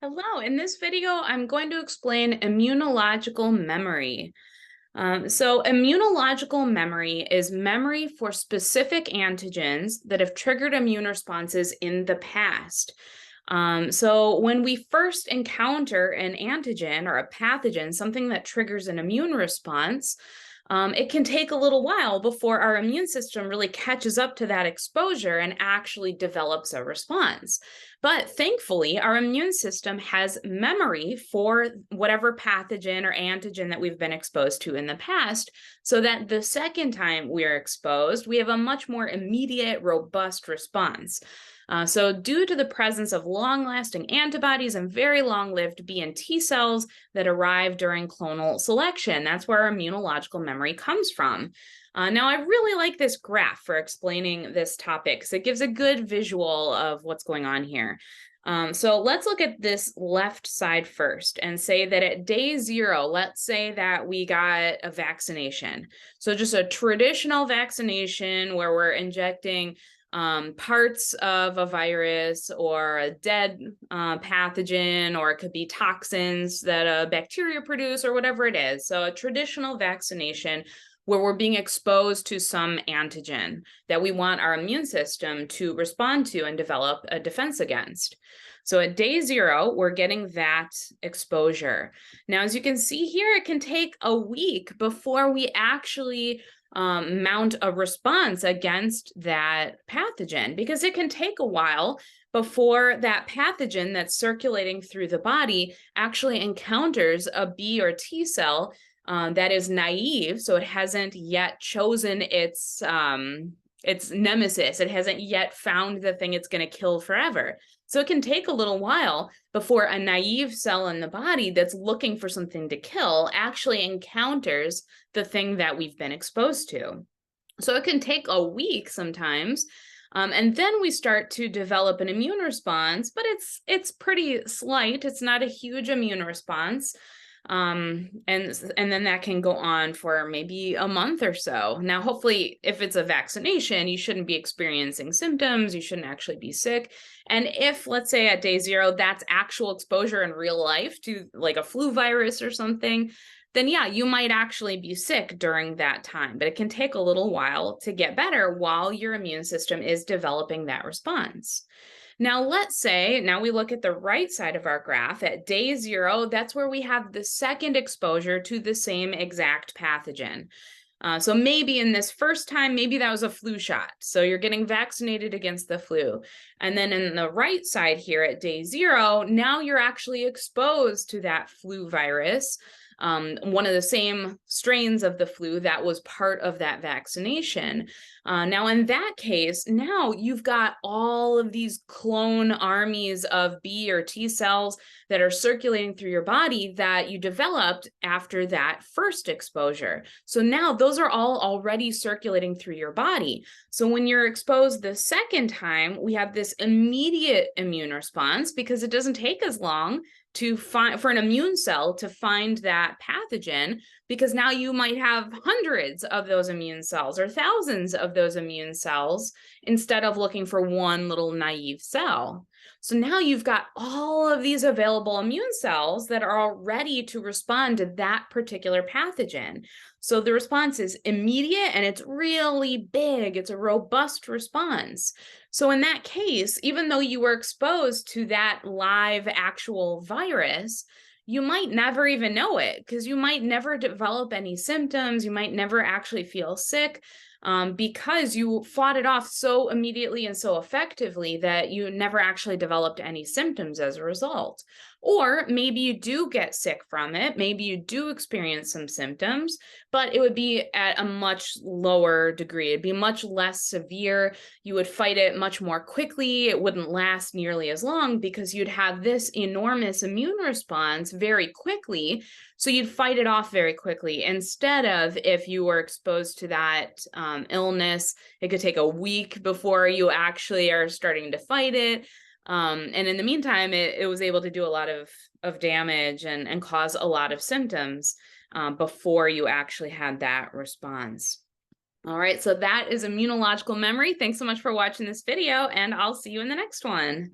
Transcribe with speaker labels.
Speaker 1: Hello, in this video, I'm going to explain immunological memory. Immunological memory is memory for specific antigens that have triggered immune responses in the past. When we first encounter an antigen or a pathogen, something that triggers an immune response, it can take a little while before our immune system really catches up to that exposure and actually develops a response. But thankfully, our immune system has memory for whatever pathogen or antigen that we've been exposed to in the past, so that the second time we are exposed, we have a much more immediate, robust response. Due to the presence of long-lasting antibodies and very long-lived B and T cells that arrive during clonal selection, that's where our immunological memory comes from. Now, I really like this graph for explaining this topic because it gives a good visual of what's going on here. Let's look at this left side first and say that at day 0, let's say that we got a vaccination. So just a traditional vaccination where we're injecting parts of a virus or a dead pathogen, or it could be toxins that a bacteria produce or whatever it is. So a traditional vaccination where we're being exposed to some antigen that we want our immune system to respond to and develop a defense against. So at day 0, we're getting that exposure. Now, as you can see here, it can take a week before we actually mount a response against that pathogen, because it can take a while before that pathogen that's circulating through the body actually encounters a B or T cell that is naive, so it hasn't yet chosen its nemesis. It hasn't yet found the thing it's going to kill forever. So it can take a little while before a naive cell in the body that's looking for something to kill actually encounters the thing that we've been exposed to. So it can take a week sometimes. And then we start to develop an immune response, but it's pretty slight. It's not a huge immune response. And then that can go on for maybe a month or so. Now, hopefully, if it's a vaccination, you shouldn't be experiencing symptoms. You shouldn't actually be sick. And if, let's say at day 0, that's actual exposure in real life to like a flu virus or something, then yeah, you might actually be sick during that time. But it can take a little while to get better while your immune system is developing that response. Now, let's say, now we look at the right side of our graph at day 0, that's where we have the second exposure to the same exact pathogen. So maybe in this first time, maybe that was a flu shot. So you're getting vaccinated against the flu. And then in the right side here at day 0, now you're actually exposed to that flu virus, one of the same strains of the flu that was part of that vaccination. Now, in that case, now you've got all of these clone armies of B or T cells that are circulating through your body that you developed after that first exposure. So now those are all already circulating through your body. So when you're exposed the second time, we have this immediate immune response because it doesn't take as long to find for an immune cell to find that pathogen, because now you might have hundreds of those immune cells or thousands of those immune cells instead of looking for one little naive cell. So now you've got all of these available immune cells that are all ready to respond to that particular pathogen. So the response is immediate and it's really big. It's a robust response. So in that case, even though you were exposed to that live actual virus, you might never even know it because you might never develop any symptoms. You might never actually feel sick because you fought it off so immediately and so effectively that you never actually developed any symptoms as a result. Or maybe you do get sick from it. Maybe you do experience some symptoms, but it would be at a much lower degree. It'd be much less severe. You would fight it much more quickly. It wouldn't last nearly as long because you'd have this enormous immune response very quickly. So you'd fight it off very quickly instead of if you were exposed to that illness, it could take a week before you actually are starting to fight it. And in the meantime, it was able to do a lot of damage and cause a lot of symptoms before you actually had that response. All right, so that is immunological memory. Thanks so much for watching this video, and I'll see you in the next one.